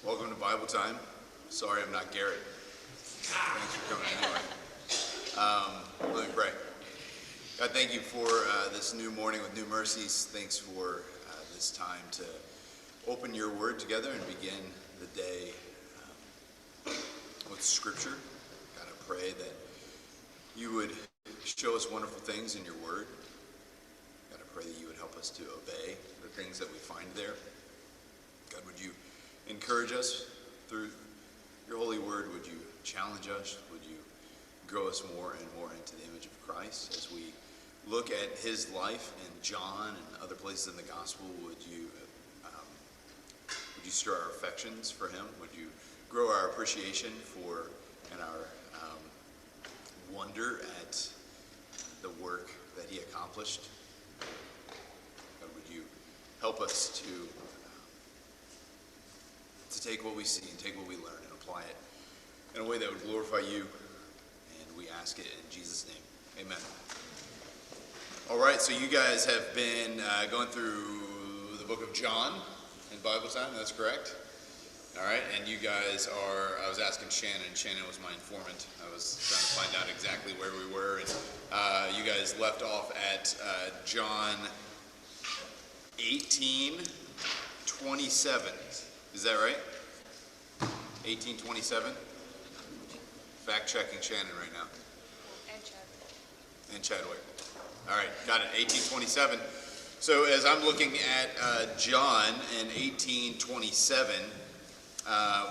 Welcome to Bible time. Sorry I'm not Garrett. Thanks for coming anyway. Let me pray. God, thank you for this new morning with new mercies. Thanks for this time to open your word together and begin the day with scripture. God, I pray that you would show us wonderful things in your word. God, I pray that you would help us to obey the things that we find there. God, would you encourage us through your holy word? Would you challenge us? Would you grow us more and more into the image of Christ as we look at his life in John and other places in the gospel? Would you stir our affections for him? Would you grow our appreciation for and our wonder at the work that he accomplished? God, would you help us to take what we see and take what we learn and apply it in a way that would glorify you, and we ask it in Jesus' name. Amen. All right, so you guys have been going through the book of John in Bible time, that's correct? All right, and you guys are, I was asking Shannon was my informant. I was trying to find out exactly where we were, and you guys left off at John 18:27. Is that right? 18:27? Fact checking Shannon right now. And Chadwick. All right, got it. 18:27. So as I'm looking at John in 18:27,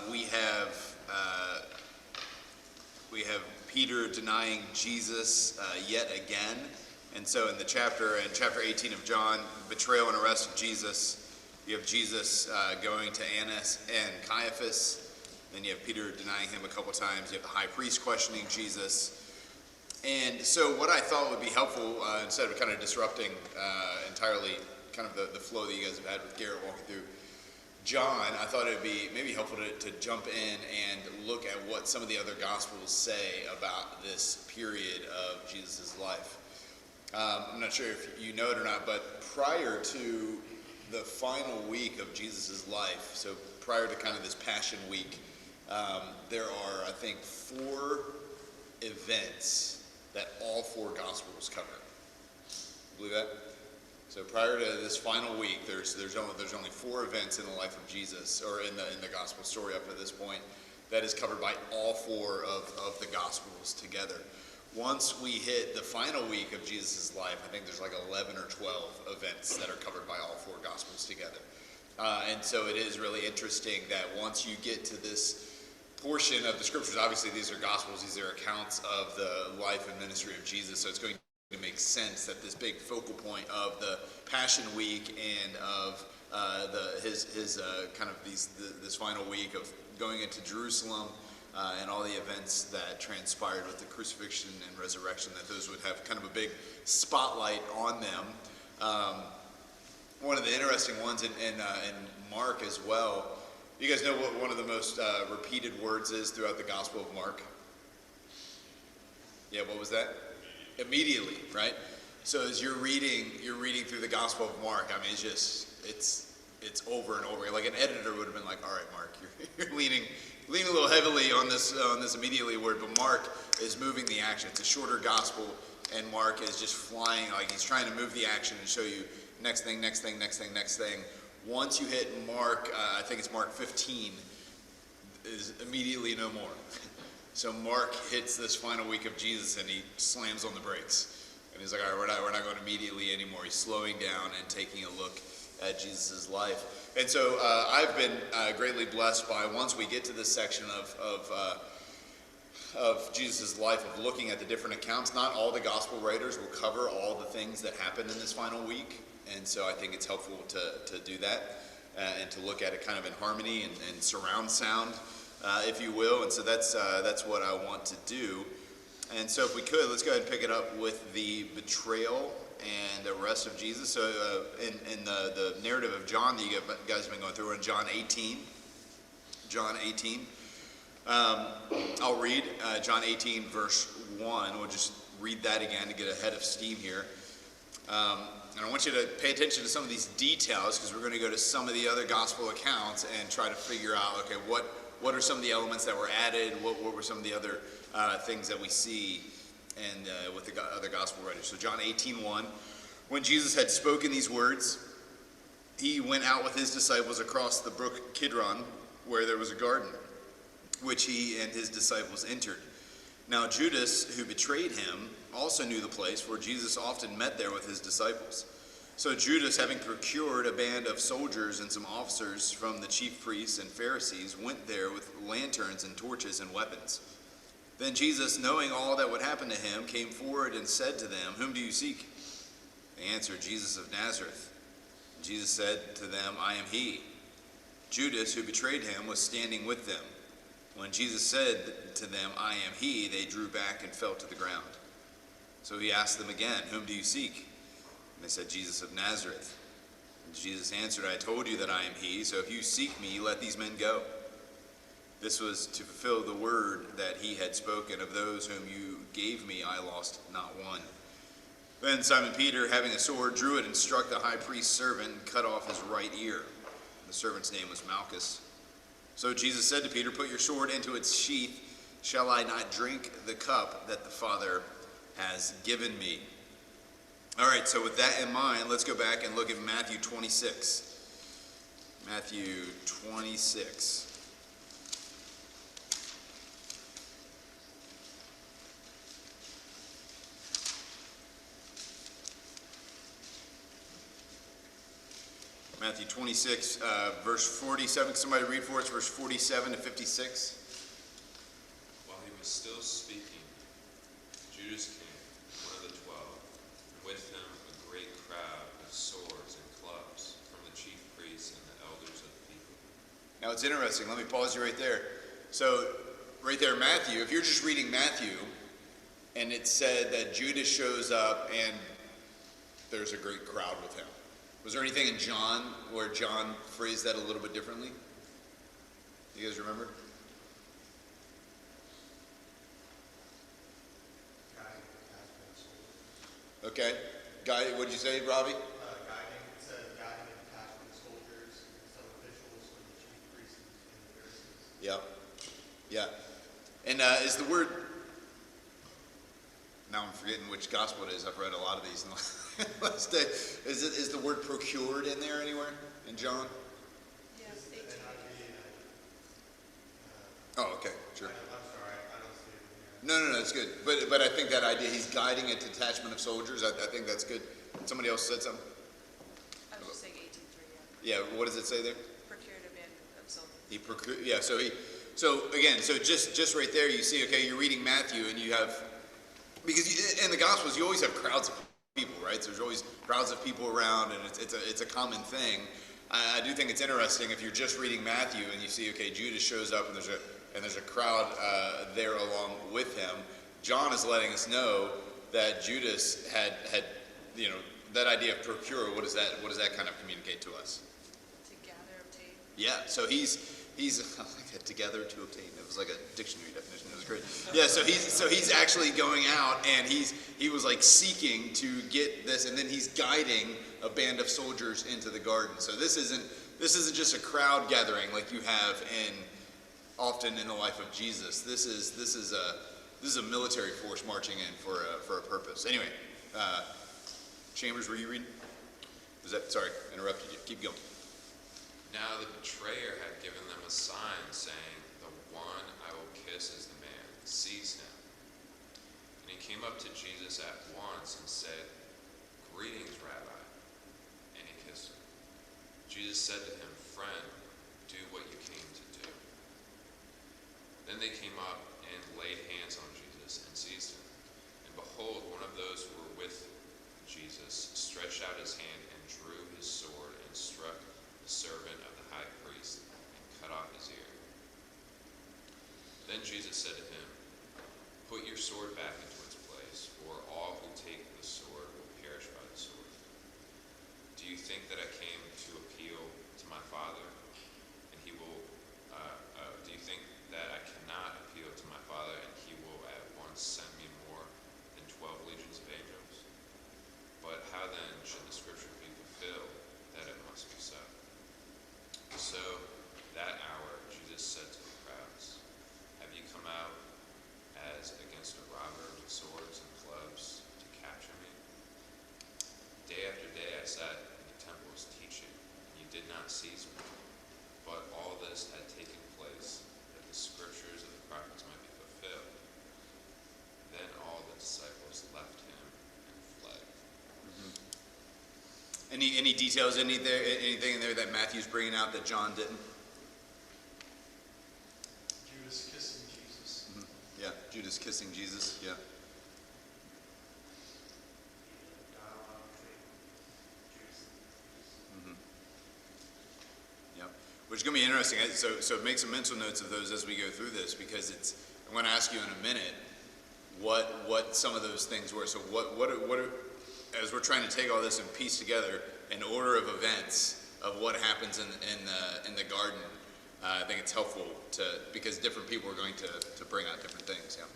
we have Peter denying Jesus yet again. And so in chapter 18 of John, betrayal and arrest of Jesus, you have Jesus going to Annas and Caiaphas. Then you have Peter denying him a couple times. You have the high priest questioning Jesus. And so what I thought would be helpful, instead of kind of disrupting entirely kind of the flow that you guys have had with Garrett walking through John, I thought it would be maybe helpful to jump in and look at what some of the other Gospels say about this period of Jesus' life. I'm not sure if you know it or not, but prior to the final week of Jesus' life, so prior to kind of this Passion Week, there are, I think, 4 events that all 4 Gospels cover. Believe that? So prior to this final week, there's only 4 events in the life of Jesus, or in the Gospel story up to this point, that is covered by all 4 of the Gospels together. Once we hit the final week of Jesus' life, I think there's like 11 or 12 events that are covered by all 4 Gospels together. And so it is really interesting that once you get to this portion of the Scriptures, obviously these are Gospels, these are accounts of the life and ministry of Jesus, so it's going to make sense that this big focal point of the Passion Week and of his kind of this final week of going into Jerusalem, and all the events that transpired with the crucifixion and resurrection, that those would have kind of a big spotlight on them. One of the interesting ones in Mark as well, you guys know what one of the most repeated words is throughout the Gospel of Mark? Yeah, what was that? Immediately, right? So as you're reading through the Gospel of Mark, I mean, it's over and over. Like an editor would have been like, all right, Mark, you're leaning a little heavily on this immediately word, but Mark is moving the action. It's a shorter gospel, and Mark is just flying, like he's trying to move the action and show you next thing. Once you hit Mark, I think it's Mark 15, is immediately no more. So Mark hits this final week of Jesus, and he slams on the brakes. And he's like, all right, we're not going immediately anymore. He's slowing down and taking a look at Jesus' life. And so I've been greatly blessed by, once we get to this section of Jesus' life, of looking at the different accounts, not all the gospel writers will cover all the things that happened in this final week. And so I think it's helpful to do that and to look at it kind of in harmony and surround sound, if you will. And so that's what I want to do. And so if we could, let's go ahead and pick it up with the betrayal and the arrest of Jesus. So in the narrative of John that you guys have been going through, we're in John 18. I'll read John 18, verse 1. We'll just read that again to get ahead of steam here. And I want you to pay attention to some of these details because we're going to go to some of the other gospel accounts and try to figure out, okay, what are some of the elements that were added? What were some of the other things that we see and with the other gospel writers? So John 18:1, when Jesus had spoken these words, he went out with his disciples across the brook Kidron, where there was a garden, which he and his disciples entered. Now Judas, who betrayed him, also knew the place, for Jesus often met there with his disciples. So Judas, having procured a band of soldiers and some officers from the chief priests and Pharisees, went there with lanterns and torches and weapons. Then Jesus, knowing all that would happen to him, came forward and said to them, "Whom do you seek?" They answered, "Jesus of Nazareth." And Jesus said to them, "I am he." Judas, who betrayed him, was standing with them. When Jesus said to them, "I am he," they drew back and fell to the ground. So he asked them again, "Whom do you seek?" And they said, "Jesus of Nazareth." And Jesus answered, "I told you that I am he, so if you seek me, let these men go." This was to fulfill the word that he had spoken, "Of those whom you gave me, I lost not one." Then Simon Peter, having a sword, drew it and struck the high priest's servant and cut off his right ear. The servant's name was Malchus. So Jesus said to Peter, "Put your sword into its sheath. Shall I not drink the cup that the Father has given me?" All right, so with that in mind, let's go back and look at Matthew 26. Matthew 26. Matthew 26, verse 47. Somebody read for us, verse 47 to 56. While he was still speaking, Judas came, one of the 12, and with him a great crowd with swords and clubs from the chief priests and the elders of the people. Now it's interesting. Let me pause you right there. So, right there, Matthew, if you're just reading Matthew, and it said that Judas shows up and there's a great crowd with him. Was there anything in John where John phrased that a little bit differently? You guys remember? Okay. Guy, what'd you say, Robbie? It said guiding a detachment of soldiers and some officials from the chief priests and the Pharisees. Yeah. Yeah. And is the word, now I'm forgetting which gospel it is. I've read a lot of these in the last day. Is the word procured in there anywhere in John? Yes. Oh, okay, sure. I'm sorry, I don't see it in here. No, it's good. But I think that idea, he's guiding a detachment of soldiers, I think that's good. Somebody else said something? I was just saying 18:3, Yeah, what does it say there? procured a band of soldiers. He procured, yeah, so just right there you see, okay, you're reading Matthew and you have, because in the Gospels you always have crowds of people, right? So there's always crowds of people around, and it's a common thing. I do think it's interesting if you're just reading Matthew and you see, okay, Judas shows up and there's a crowd there along with him. John is letting us know that Judas had that idea of procure. What does that kind of communicate to us? To gather, obtain. Yeah, so he's I like that, together to obtain. It was like a dictionary definition. It was great. Yeah, so he's actually going out and he was like seeking to get this, and then he's guiding a band of soldiers into the garden. So this isn't just a crowd gathering like you have often in the life of Jesus. This is a military force marching in for a purpose. Anyway, Chambers, were you reading? Sorry, interrupted you. Keep going. Now the betrayer had given them a sign, saying, "The one I will kiss is the man. Seize him." And he came up to Jesus at once and said, "Greetings, Rabbi." And he kissed him. Jesus said to him, "Friend, do what you came to do." Then they came up and laid hands on Jesus and seized him. And behold, one of those who were with Jesus stretched out his hand and drew his sword and struck the servant of the high priest and cut off his ear. Then Jesus said to him, "Put your sword back into its place, for all who take the sword will perish by the sword. Do you think that I came to appeal to my Father, and he will? Do you think that I cannot appeal to my Father, and he will at once send me more than 12 legions of angels? But how then should the Scripture Any details, anything in there that Matthew's bringing out that John didn't? Judas kissing Jesus. Yeah, Judas kissing Jesus. Yeah. Dialogue between Judas and Jesus. Yep. Which is going to be interesting. So make some mental notes of those as we go through this, because I'm going to ask you in a minute what some of those things were. So what are, as we're trying to take all this and piece together an order of events of what happens in the garden, I think it's helpful because different people are going to bring out different things. Yeah.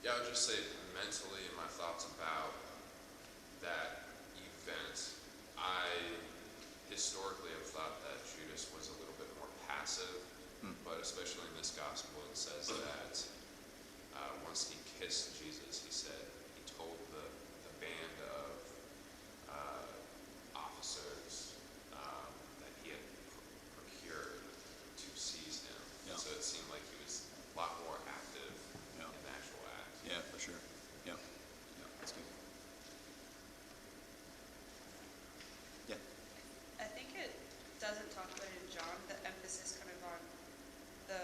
Yeah, I would just say mentally my thoughts about that event. I historically have thought that Judas was a little bit more passive, but especially in this gospel it says that once he kissed Jesus, he said, he told the band of officers that he had procured to seize him. Yeah. So it seemed like he was a lot more active Yeah. in the actual act. Yeah, for sure. Yeah. Yeah, that's good. Yeah. I think it doesn't talk about it in John, the emphasis kind of on the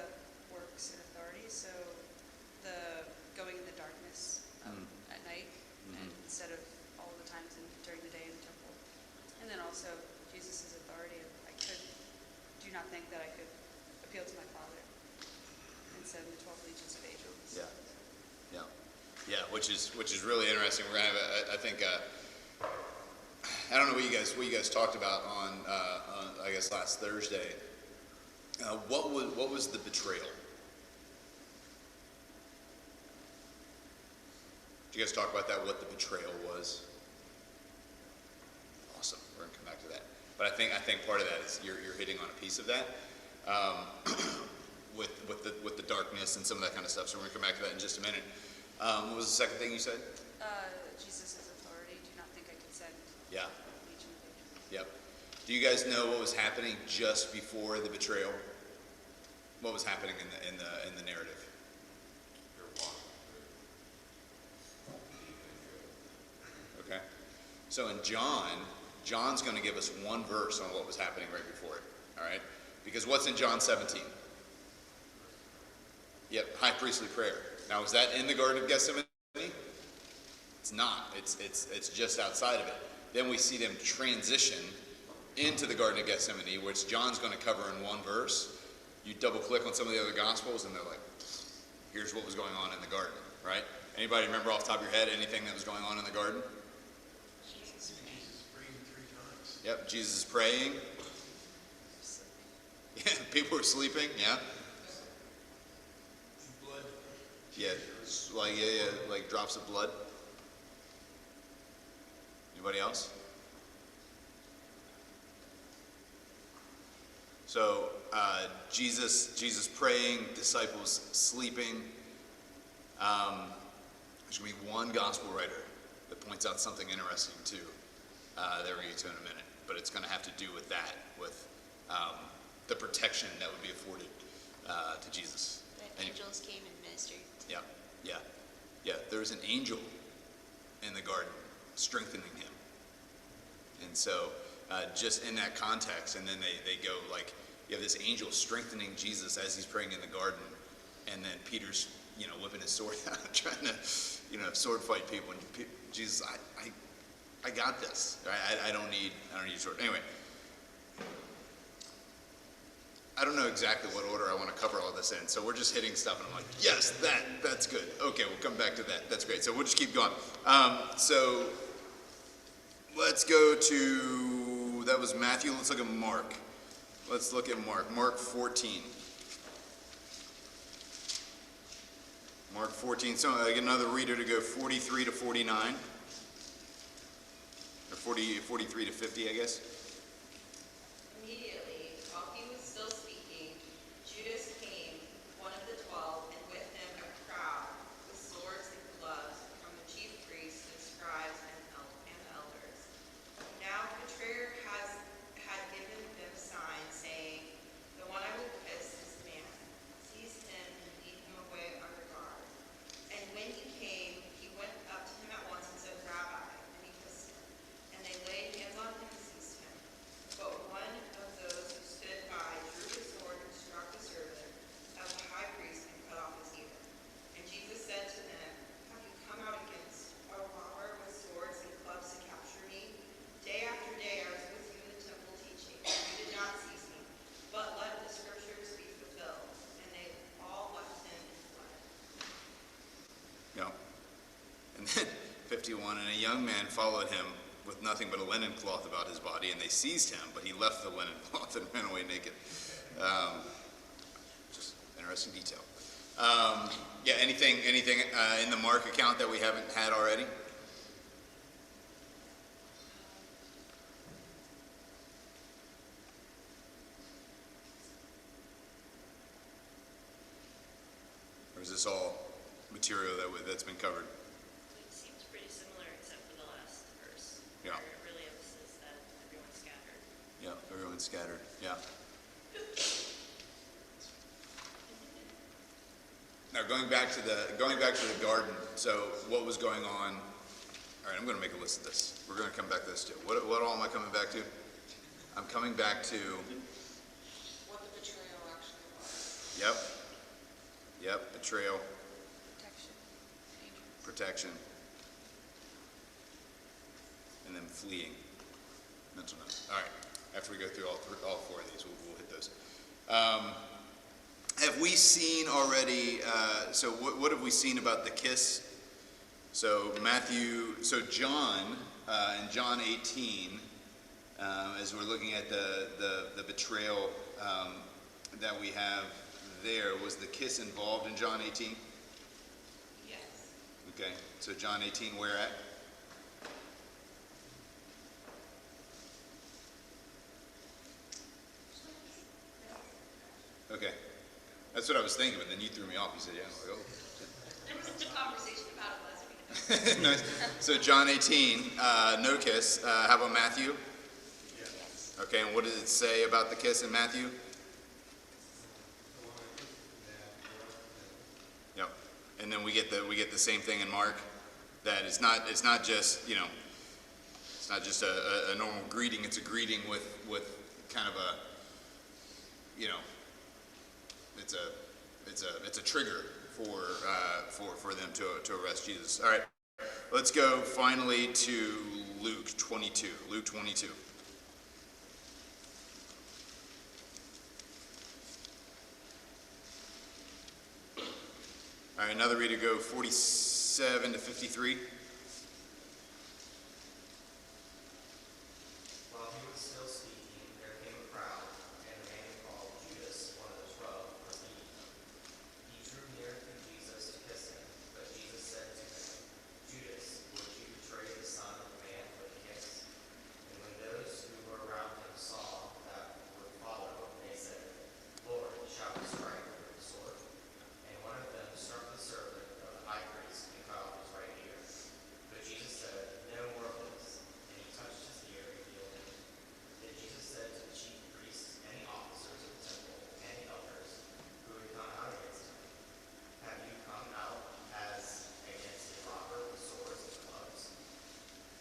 works and authority, so the going in the darkness at night, and instead of all the times during the day in the temple. And then also Jesus' authority of do not think that I could appeal to my Father and send the 12 legions of angels. Yeah. Yeah. Yeah, which is really interesting. We're gonna have I think I don't know what you guys talked about on I guess last Thursday. What was the betrayal? Did you guys talk about that? What the betrayal was? Awesome. We're gonna come back to that. But I think part of that is you're hitting on a piece of that with the darkness and some of that kind of stuff. So we're gonna come back to that in just a minute. What was the second thing you said? Jesus' authority. Do not think I could send Yeah. legion of angels. Yep. Do you guys know what was happening just before the betrayal? What was happening in the narrative? You're walking through deep and good. Okay. So in John's going to give us one verse on what was happening right before it. All right. Because what's in John 17? Yep. High priestly prayer. Now, is that in the Garden of Gethsemane? It's not. It's just outside of it. Then we see them transition into the Garden of Gethsemane, which John's going to cover in one verse. You double click on some of the other Gospels, and they're like, here's what was going on in the garden, right? Anybody remember off the top of your head anything that was going on in the garden? Jesus praying 3 times. Yep, Jesus is praying. Yeah, people were sleeping, yeah. Blood. Yeah, like drops of blood. Anybody else? So Jesus praying, disciples sleeping. There's going to be one gospel writer that points out something interesting too that we're going to get to in a minute. But it's going to have to do with that, with the protection that would be afforded to Jesus. The angels came and ministered. Yeah, yeah, yeah. There's an angel in the garden strengthening him. And so just in that context, and then they go like, you have this angel strengthening Jesus as he's praying in the garden, and then Peter's, whipping his sword out, trying to, sword fight people. And Jesus, I got this. Right? I don't need your sword. Anyway, I don't know exactly what order I want to cover all this in, so we're just hitting stuff, and I'm like, yes, that's good. Okay, we'll come back to that. That's great. So we'll just keep going. So let's go to, that was Matthew. Let's look at Mark. Let's look at Mark 14. Mark 14. So I get another reader to go 43 to 49. Or 43 to 50, I guess. Immediately, while he was still speaking, Judas came, one of the 12, and with him a crowd with swords and gloves from the chief priests and scribes and elders. Now the betrayer had given them signs, saying, "The one I will kiss is the man. Seize him and lead him away under guard." And when he came, he went up to him at once and said, "Rabbi," and he kissed him. 51, and a young man followed him with nothing but a linen cloth about his body, and they seized him, but he left the linen cloth and ran away naked. Just interesting detail. Yeah, anything in the Mark account that we haven't had already? Or is this all material that's been covered? It seems pretty similar except for the last verse. Yeah. Where it really emphasizes that everyone's scattered. Yeah, everyone's scattered. Yeah. Now going back to the garden. So what was going on? All right, I'm going to make a list of this. We're going to come back to this too. What all am I coming back to? I'm coming back to. What the betrayal actually was. Yep. Yep. Betrayal. Protection. Danger. Protection. And then fleeing. Mental note. All right. After we go through all four of these, we'll hit those. Have we seen already, so what have we seen about the kiss? So John, in John 18, as we're looking at the betrayal that we have there, was the kiss involved in John 18? Yes. Okay, so John 18, where at? Okay, that's what I was thinking, but then you threw me off. You said, yeah, I'm like, There was a conversation about it last week. oh. Nice. So John 18, no kiss. How about Matthew? Yes. Okay, and what does it say about the kiss in Matthew? Yep. And then we get the same thing in Mark. That it's not just it's not just a normal greeting. It's a greeting with kind of a it's a trigger for them to arrest Jesus. All right, let's go finally to Luke 22. Luke 22. All right, another reader, go 47 to 53. While he was still speaking, there came a crowd, and a man called Judas, one of the 12, was leading them. He drew near to Jesus to kiss him, but Jesus said to him, Judas, would you betray the Son of Man with a kiss? And when those who were around him saw that would follow, they said, Lord, shall we strike with the sword? And one of them struck the servant of the high priest and cut off his right ear. But Jesus said, no more of this. And he touched his ear and healed him. Then Jesus said to the chief priests and the officers of the temple and the elders who had come out against him, have you come out as against a robber with swords and clubs?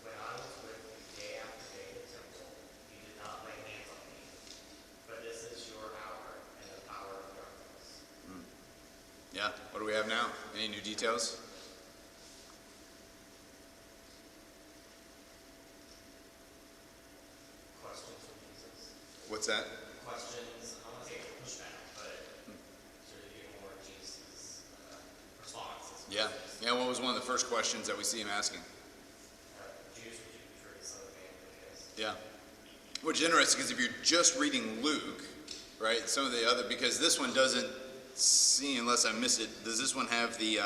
When I was with you day after day in the temple, you did not lay hands on me. But this is your hour and the power of darkness. Yeah, what do we have now? Any new details? Questions from Jesus? What's that? Questions, I don't want to say pushback, but sort of get more of Jesus' responses. Yeah. Yeah, what was one of the first questions that we see him asking? Jews, would you betray the Son of Man with a kiss? Yeah. Which is interesting because if you're just reading Luke, right, some of the other, because this one doesn't seem, unless I miss it, does this one have the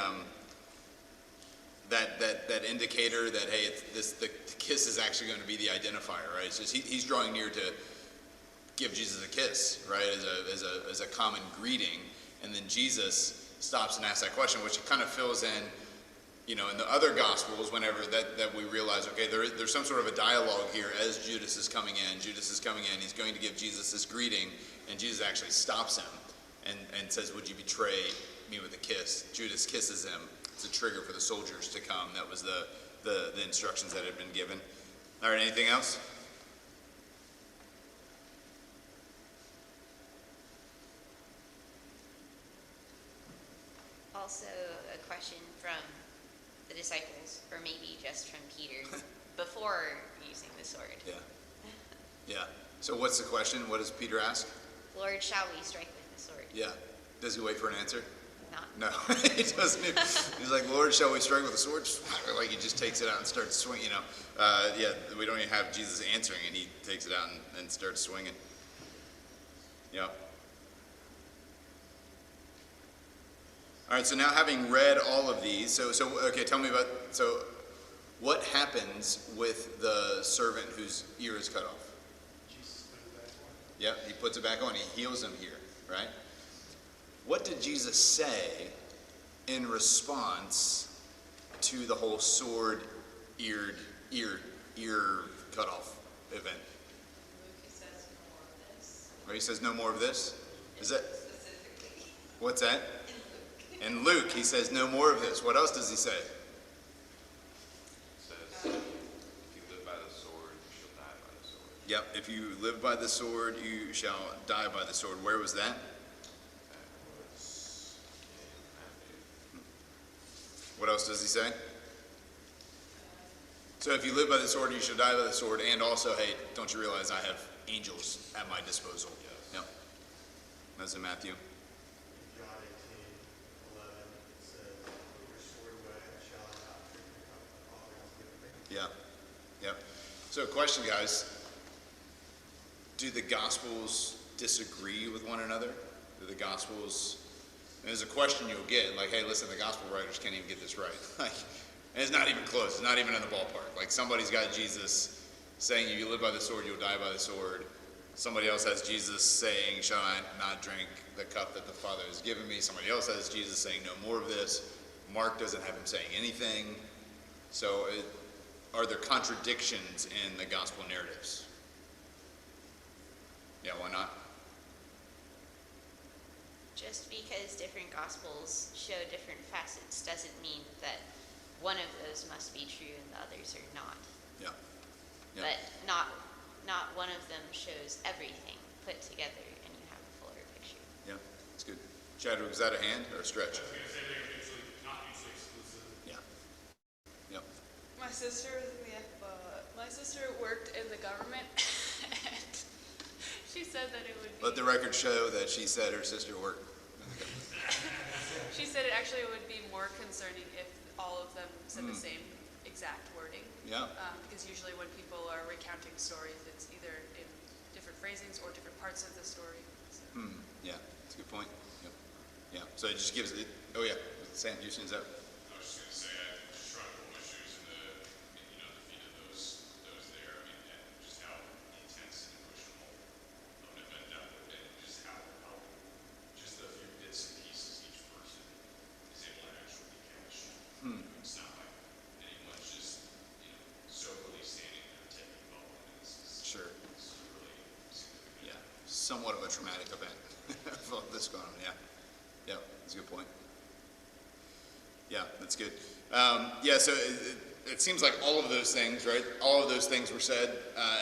that indicator that, hey, the kiss is actually going to be the identifier, right? It's just he's drawing near to give Jesus a kiss, right, as a common greeting, and then Jesus stops and asks that question, which kind of fills in, in the other Gospels, whenever that we realize, okay, there's some sort of a dialogue here as Judas is coming in. Judas is coming in. He's going to give Jesus this greeting, and Jesus actually stops him and says, would you betray me with a kiss? Judas kisses him. It's a trigger for the soldiers to come. That was the instructions that had been given. All right, anything else? Also, a question from the disciples, or maybe just from Peter, before using the sword. Yeah. Yeah. So what's the question? What does Peter ask? Lord, shall we strike with the sword? Yeah. Does he wait for an answer? not. No, he doesn't. He's like, Lord, shall we strike with a sword? Like he just takes it out and starts swinging. Yeah, we don't even have Jesus answering, and he takes it out and starts swinging. Yeah. All right. So now, having read all of these, so okay, tell me about what happens with the servant whose ear is cut off? Jesus put it back on. Yep, he puts it back on. He heals him here, right? What did Jesus say in response to the whole sword, ear cut off event? Luke says more of this. Right, he says no more of this. Is that Specifically. what's that? In Luke, he says no more of this. What else does he say? It says, if you live by the sword, you shall die by the sword. Yep, if you live by the sword, you shall die by the sword. Where was that? That was in Matthew. What else does he say? So if you live by the sword, you shall die by the sword. And also, hey, don't you realize I have angels at my disposal? Yes. Yep. That's in Matthew. In John 18:11, it says, "Put your sword away, shall I not drink the cup the Father has given me?" Yeah. Yep. So question, guys. Do the Gospels disagree with one another? Do the Gospels... And there's a question you'll get, like, hey, listen, the Gospel writers can't even get this right. Like, and it's not even close. It's not even in the ballpark. Like, somebody's got Jesus saying, if you live by the sword, you'll die by the sword. Somebody else has Jesus saying, shall I not drink the cup that the Father has given me? Somebody else has Jesus saying, no more of this. Mark doesn't have him saying anything. So are there contradictions in the Gospel narratives? Yeah, why not? Just because different gospels show different facets doesn't mean that one of those must be true and the others are not. Yeah. Yeah. But not one of them shows everything put together and you have a fuller picture. Yeah, that's good. Chadwick, is that a hand or a stretch? I was going to say they're not mutually exclusive. Yeah. Yep. My sister was in the my sister worked in the government, and she said that it would be. Let the record show that she said her sister worked. She said it actually would be more concerning if all of them said the same exact wording. Yeah. Because usually when people are recounting stories, it's either in different phrasings or different parts of the story. So. Yeah, that's a good point. Yep. Yeah. So it just gives it. Oh yeah, Sam Houston's up. I was just going to say, I'm just trying to put my shoes in the feet of those there. I mean, and just how intense and emotional of an event that would have been, just how just the few bits and pieces each person is able to actually catch. It's not like anyone's just, soberly standing there taking it all in. Sure. It's really significant. Yeah. Somewhat of a traumatic event. Of this going on. Yeah. Yeah, that's a good point. Yeah, that's good. Yeah, so it seems like all of those things, right? All of those things were said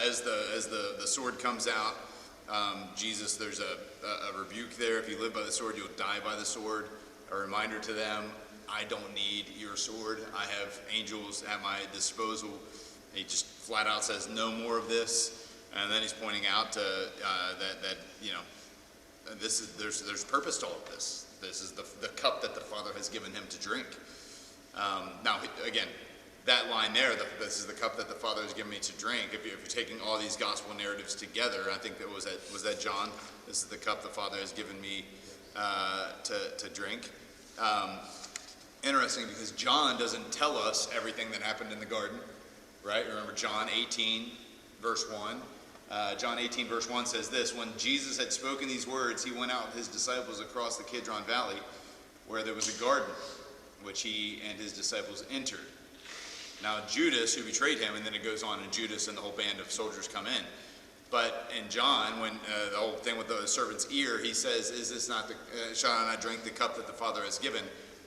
as the sword comes out. Jesus, there's a rebuke there. If you live by the sword, you'll die by the sword. A reminder to them, I don't need your sword. I have angels at my disposal. He just flat out says, no more of this. And then he's pointing out to, that there's purpose to all of this. This is the cup that the Father has given him to drink. Now, again, that line there, this is the cup that the Father has given me to drink. If you're taking all these gospel narratives together, I think was that John. This is the cup the Father has given me to drink. Interesting, because John doesn't tell us everything that happened in the garden, right? Remember John 18, verse 1. John 18, verse 1 says this: when Jesus had spoken these words, he went out with his disciples across the Kidron Valley, where there was a garden, which he and his disciples entered. Now Judas, who betrayed him, and then it goes on, and Judas and the whole band of soldiers come in. But in John, when the whole thing with the servant's ear, he says, is this not shall I not drink the cup that the Father has given?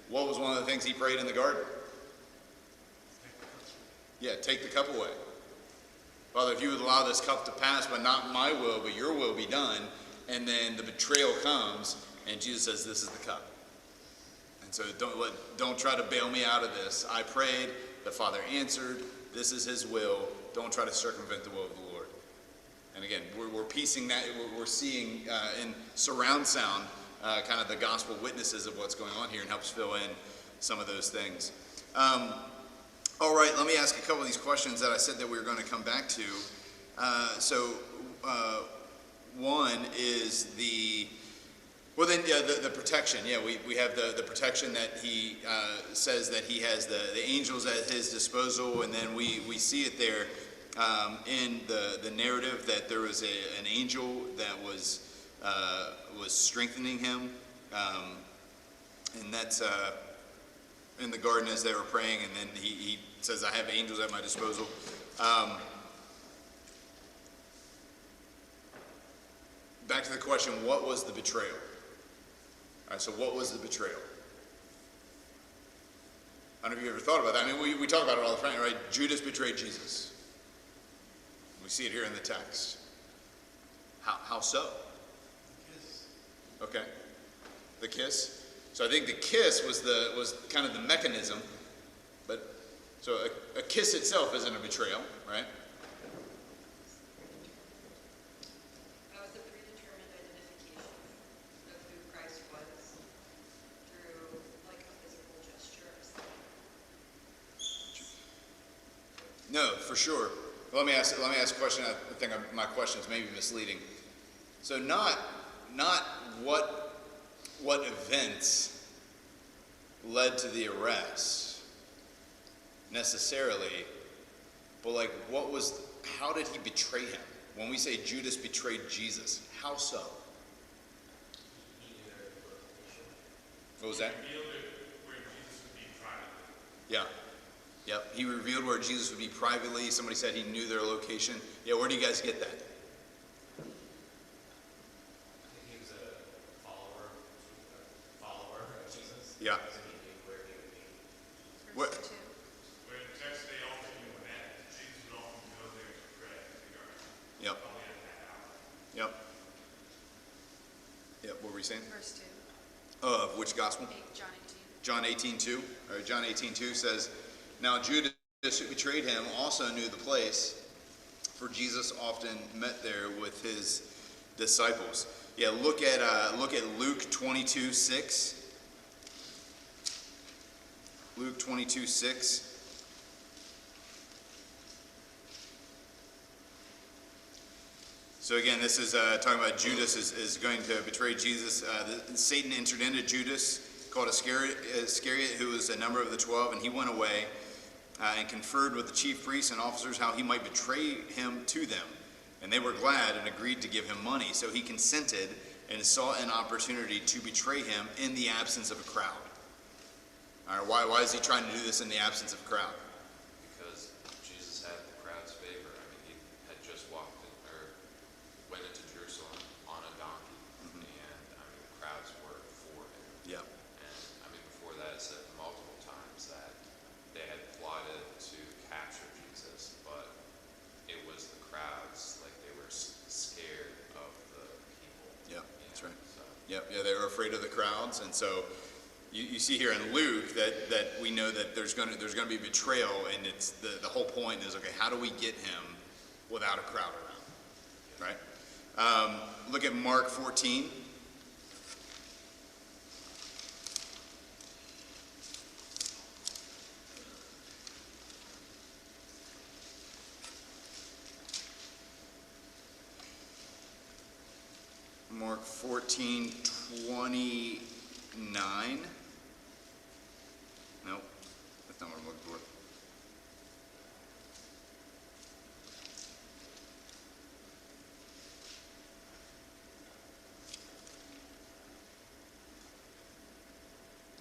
What was one of the things he prayed in the garden? Yeah, take the cup away. Father, if you would allow this cup to pass, but not my will, but your will be done. And then the betrayal comes, and Jesus says, this is the cup. And so don't try to bail me out of this. I prayed, the Father answered, this is his will. Don't try to circumvent the will of the Lord. And again, we're piecing that, we're seeing in surround sound kind of the gospel witnesses of what's going on here and helps fill in some of those things. All right, let me ask a couple of these questions that I said that we were going to come back to. One is the protection. Yeah, we have the protection that he says that he has the angels at his disposal, and then we see it there in the narrative that there was an angel that was strengthening him, and that's in the garden as they were praying, and then he says, "I have angels at my disposal." Back to the question, what was the betrayal? All right, so what was the betrayal? I don't know if you ever thought about that. I mean, we talk about it all the time, right? Judas betrayed Jesus. We see it here in the text. How so? Okay. The kiss. So I think the kiss was kind of the mechanism, but so a kiss itself isn't a betrayal, right? That was a predetermined identification of who Christ was through like a physical gesture or something. No, for sure. Let me ask a question. I think my question is maybe misleading. So not what events led to the arrest necessarily, but like how did he betray him? When we say Judas betrayed Jesus, how so? He knew their location. What was that? Revealed it where Jesus would be privately. Yeah. Yep. He revealed where Jesus would be privately. Somebody said he knew their location. Yeah, where do you guys get that? I think he was a follower of Jesus. Yeah. So he knew where he would be. What? Verse 2. When the text they often met, Jesus would often go there to pray in the garden. Yep. Probably at that hour. Yep. Yep. What were we saying? Verse 2. Of which gospel? John 18. John 18:2. All right, John 18:2 says, "Now Judas, who betrayed him, also knew the place, for Jesus often met there with his disciples." Yeah, look at Luke 22:6. Luke 22:6. So again, this is talking about Judas is going to betray Jesus. Satan entered into Judas, called Iscariot, who was a number of the 12, and he went away and conferred with the chief priests and officers how he might betray him to them. And they were glad and agreed to give him money. So he consented and sought an opportunity to betray him in the absence of a crowd. All right, why is he trying to do this in the absence of a crowd? Because Jesus had the crowd's favor. I mean, he had just went into Jerusalem on a donkey, and I mean, the crowds were for him. Yep. And I mean, before that, it said multiple times that they had plotted to capture Jesus, but it was the crowds, like they were scared of the people. Yep, that's right. So, Yep, yeah, they were afraid of the crowds, and so you see here in Luke that we know that there's going to be betrayal, and it's the whole point is, okay, how do we get him without a crowd around, right? Look at Mark 14. Mark 14:29. Nope, that's not what I'm looking for.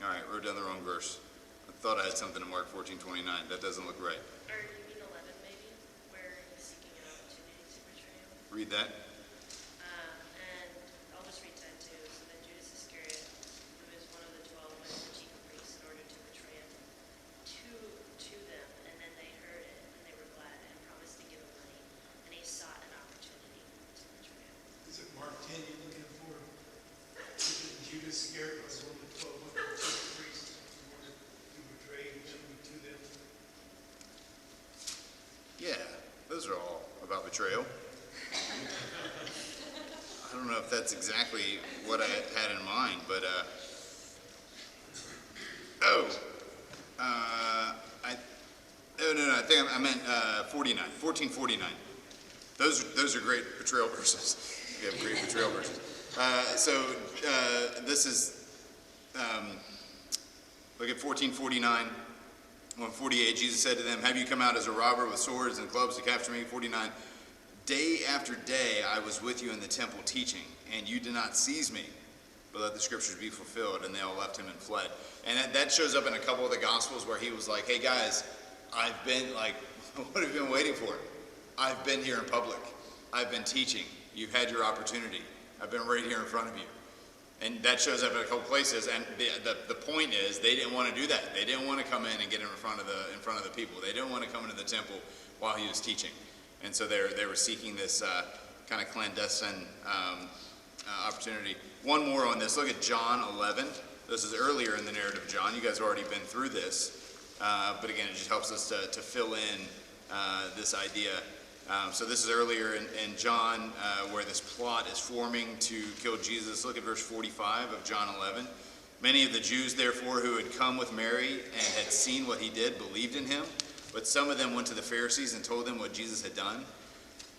All right, wrote down the wrong verse. I thought I had something in Mark 14:29. That doesn't look right. Or you mean 11 maybe, where he's seeking an opportunity to betray him? Read that. And I'll just read 10 too. So then Judas Iscariot, who is one of the 12, went to the chief priests in order to betray him to them. And then they heard it, and they were glad and promised to give him money. And he sought an opportunity to betray him. Is it Mark 10 you're looking for? Judas Iscariot was one of the 12 with the chief priests who wanted to betray him to them. Yeah, those are all about betrayal. I don't know if that's exactly what I had in mind, but I think I meant 49, 1449. Those are great betrayal verses. We have great betrayal verses. This is, look at 1449. 148, Jesus said to them, have you come out as a robber with swords and clubs to capture me? 49, day after day I was with you in the temple teaching, and you did not seize me, but let the scriptures be fulfilled. And they all left him and fled. And that shows up in a couple of the Gospels where he was like, hey guys, I've been like, what have you been waiting for? I've been here in public. I've been teaching. You've had your opportunity. I've been right here in front of you. And that shows up in a couple places. And the point is, they didn't want to do that. They didn't want to come in and get in front of the people. They didn't want to come into the temple while he was teaching. And so they were seeking this kind of clandestine opportunity. One more on this. Look at John 11. This is earlier in the narrative of John. You guys have already been through this. But again, it just helps us to fill in this idea. So this is earlier in John where this plot is forming to kill Jesus. Look at verse 45 of John 11. Many of the Jews, therefore, who had come with Mary and had seen what he did, believed in him. But some of them went to the Pharisees and told them what Jesus had done.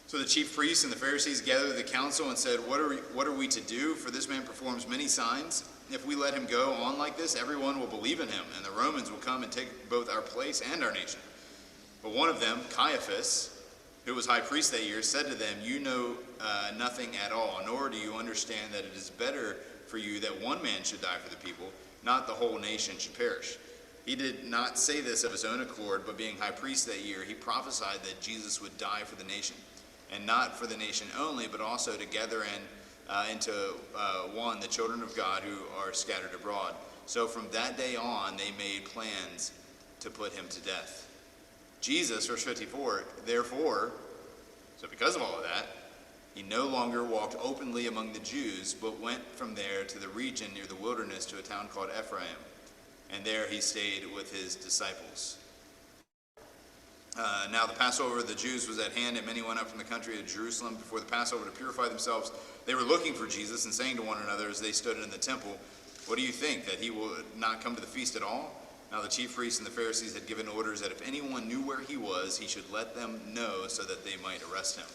So the chief priests and the Pharisees gathered the council and said, what are we to do? For this man performs many signs. If we let him go on like this, everyone will believe in him, and the Romans will come and take both our place and our nation. But one of them, Caiaphas, who was high priest that year, said to them, you know nothing at all, nor do you understand that it is better for you that one man should die for the people, not the whole nation should perish. He did not say this of his own accord, but being high priest that year, he prophesied that Jesus would die for the nation, and not for the nation only, but also to gather into one the children of God who are scattered abroad. So from that day on, they made plans to put him to death. Jesus, verse 54, therefore, so because of all of that, he no longer walked openly among the Jews, but went from there to the region near the wilderness to a town called Ephraim. And there he stayed with his disciples. Now the Passover of the Jews was at hand, and many went up from the country of Jerusalem before the Passover to purify themselves. They were looking for Jesus and saying to one another as they stood in the temple, what do you think, that he will not come to the feast at all? Now the chief priests and the Pharisees had given orders that if anyone knew where he was, he should let them know so that they might arrest him.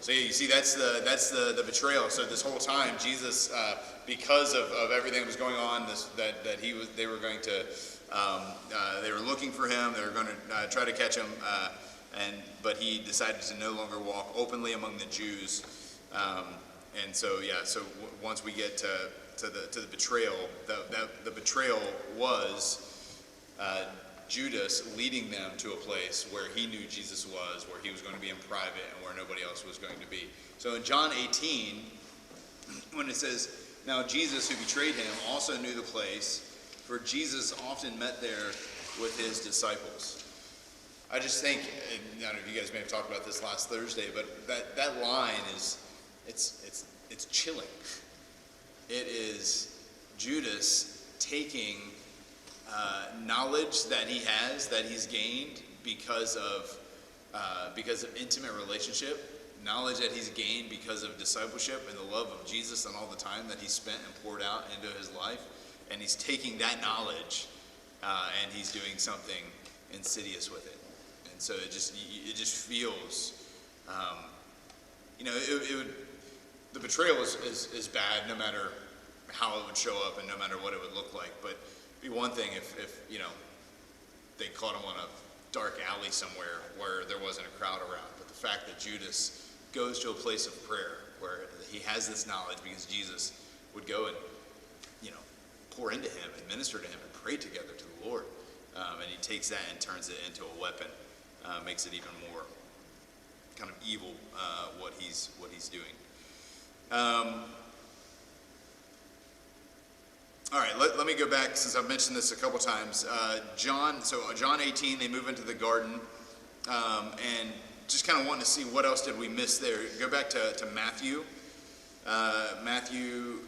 So yeah, you see, that's the betrayal. So this whole time, Jesus, because of everything that was going on, they were looking for him. They were going to try to catch him, but he decided to no longer walk openly among the Jews. So once we get to the betrayal, the betrayal was Judas leading them to a place where he knew Jesus was, where he was going to be in private, and where nobody else was going to be. So in John 18, when it says, now Jesus who betrayed him also knew the place, for Jesus often met there with his disciples. I just think, I don't know if you guys may have talked about this last Thursday, but that line it's chilling. It is Judas taking knowledge that he has, that he's gained because of intimate relationship, knowledge that he's gained because of discipleship and the love of Jesus and all the time that he spent and poured out into his life, and he's taking that knowledge and he's doing something insidious with it. And so it just feels, the betrayal is bad no matter how it would show up and no matter what it would look like. But it'd be one thing if they caught him on a dark alley somewhere where there wasn't a crowd around. But the fact that Judas goes to a place of prayer where he has this knowledge because Jesus would go and pour into him and minister to him and pray together to the Lord, and he takes that and turns it into a weapon, makes it even more kind of evil what he's doing. All right, let me go back, since I've mentioned this a couple times. John 18, they move into the garden, and just kind of wanting to see what else did we miss there. Go back to Matthew. Matthew.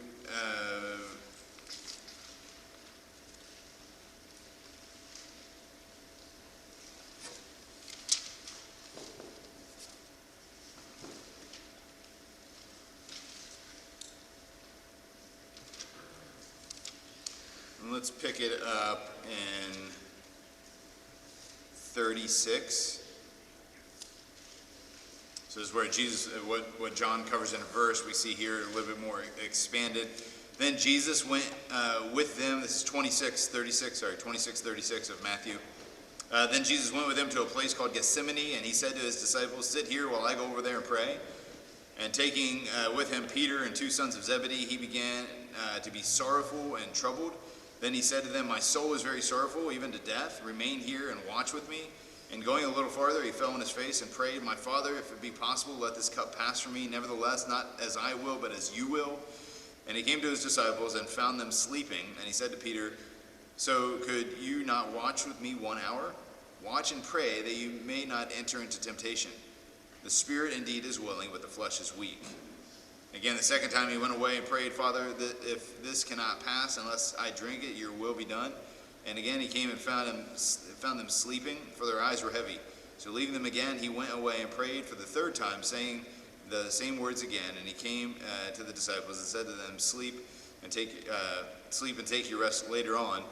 And let's pick it up in 36. So this is where Jesus, what John covers in a verse, we see here a little bit more expanded. Then Jesus went with them. This is 26:36 of Matthew. Then Jesus went with them to a place called Gethsemane, and he said to his disciples, "Sit here while I go over there and pray." And taking with him Peter and 2 sons of Zebedee, he began to be sorrowful and troubled. Then he said to them, "My soul is very sorrowful, even to death. Remain here and watch with me." And going a little farther, he fell on his face and prayed, "My Father, if it be possible, let this cup pass from me. Nevertheless, not as I will, but as you will." And he came to his disciples and found them sleeping. And he said to Peter, "So could you not watch with me 1 hour? Watch and pray that you may not enter into temptation. The spirit indeed is willing, but the flesh is weak." Again, the second time he went away and prayed, "Father, that if this cannot pass unless I drink it, your will be done." And again he came and found them sleeping, for their eyes were heavy. So leaving them again, he went away and prayed for the third time, saying the same words again. And he came to the disciples and said to them, Sleep and take your rest later on.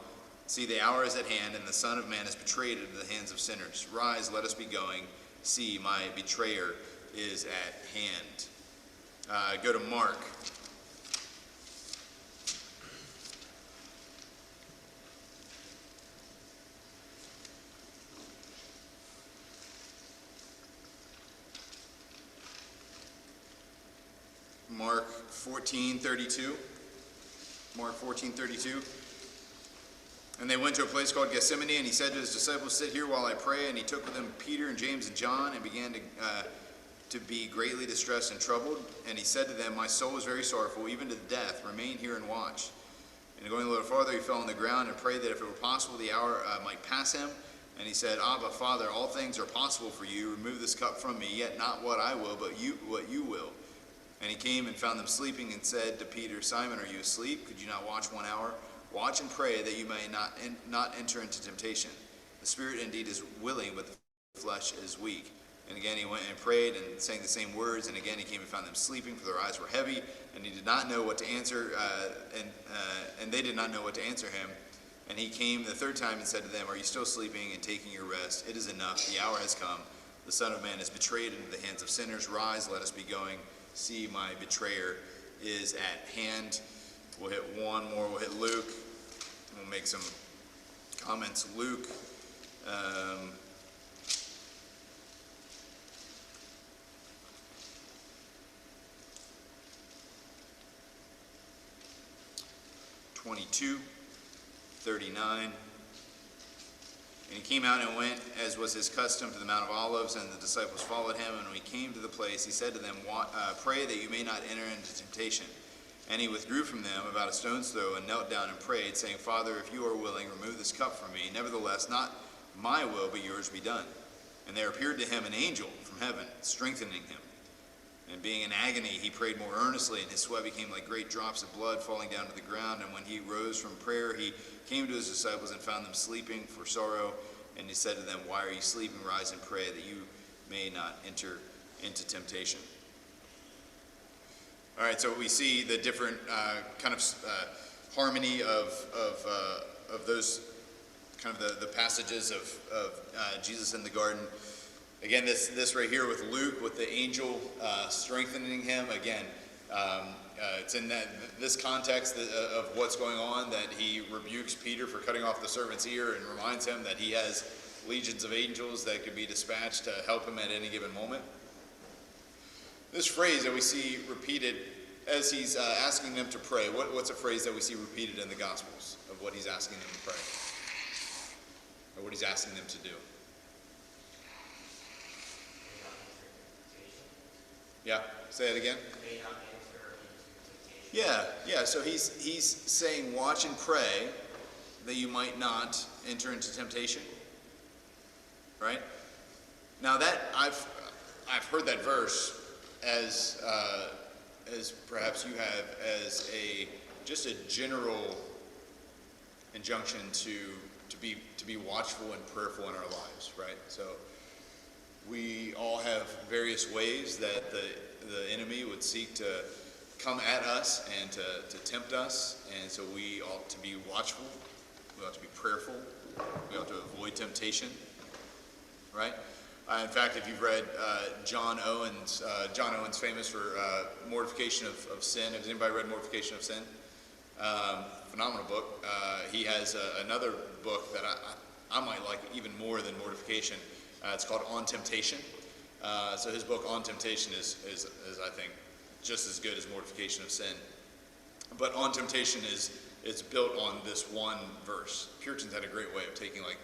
See, the hour is at hand, and the Son of Man is betrayed into the hands of sinners. Rise, let us be going. See, my betrayer is at hand. Go to Mark. Mark 14:32. Mark 14:32. And they went to a place called Gethsemane, and he said to his disciples, "Sit here while I pray." And he took with him Peter and James and John, and began to be greatly distressed and troubled. And he said to them, "My soul is very sorrowful, even to death. Remain here and watch." And going a little farther, he fell on the ground and prayed that if it were possible, the hour might pass him. And he said, "Abba, Father, all things are possible for you. Remove this cup from me, yet not what I will, but what you will." And he came and found them sleeping, and said to Peter, "Simon, are you asleep? Could you not watch 1 hour? Watch and pray that you may not enter into temptation. The spirit indeed is willing, but the flesh is weak." And again he went and prayed and sang the same words. And again he came and found them sleeping, for their eyes were heavy, and he did not know what to answer, and they did not know what to answer him. And he came the third time and said to them, "Are you still sleeping and taking your rest? It is enough. The hour has come. The Son of Man is betrayed into the hands of sinners. Rise, let us be going. See, my betrayer is at hand." We'll hit one more. We'll hit Luke. We'll make some comments. Luke. (22:39). And he came out and went, as was his custom, to the Mount of Olives, and the disciples followed him. And when he came to the place, he said to them, "Pray that you may not enter into temptation." And he withdrew from them about a stone's throw, and knelt down and prayed, saying, "Father, if you are willing, remove this cup from me. Nevertheless, not my will, but yours be done." And there appeared to him an angel from heaven, strengthening him. And being in agony, he prayed more earnestly, and his sweat became like great drops of blood falling down to the ground. And when he rose from prayer, he came to his disciples and found them sleeping for sorrow. And he said to them, "Why are you sleeping? Rise and pray that you may not enter into temptation." All right, so we see the different kind of harmony of those kind of the passages of Jesus in the garden. Again, this right here with Luke, with the angel strengthening him. Again, it's in this context of what's going on that he rebukes Peter for cutting off the servant's ear and reminds him that he has legions of angels that could be dispatched to help him at any given moment. This phrase that we see repeated as he's asking them to pray, what's a phrase that we see repeated in the Gospels of what he's asking them to pray? Or what he's asking them to do? Yeah, say it again. May not enter into temptation. Yeah. So he's saying, watch and pray that you might not enter into temptation. Right? Now that I've heard that verse as perhaps you have, as just a general injunction to be watchful and prayerful in our lives, right? So we all have various ways that the enemy would seek to come at us and to tempt us, and so we ought to be watchful, we ought to be prayerful, we ought to avoid temptation, right? In fact, if you've read John Owen's famous for Mortification of Sin. Has anybody read Mortification of Sin? Phenomenal book. He has another book that I might like even more than Mortification. It's called On Temptation. So his book On Temptation is I think just as good as Mortification of Sin. But On Temptation is built on this one verse. Puritans had a great way of taking like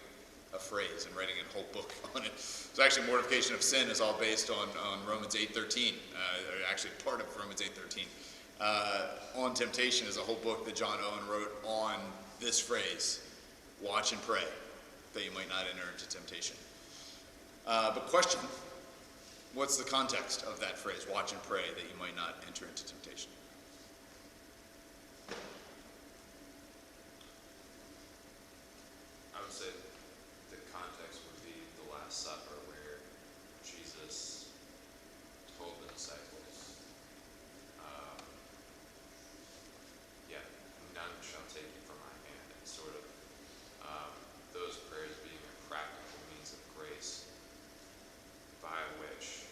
a phrase and writing a whole book on it. So actually Mortification of Sin is all based on Romans 8:13, or actually part of Romans 8:13. On Temptation is a whole book that John Owen wrote on this phrase, watch and pray, that you might not enter into temptation. But question, what's the context of that phrase, watch and pray, that you might not enter into temptation? I would say the context would be the Last Supper, where Jesus told the disciples, none shall take you from my hand, and sort of those prayers being a practical means of grace by which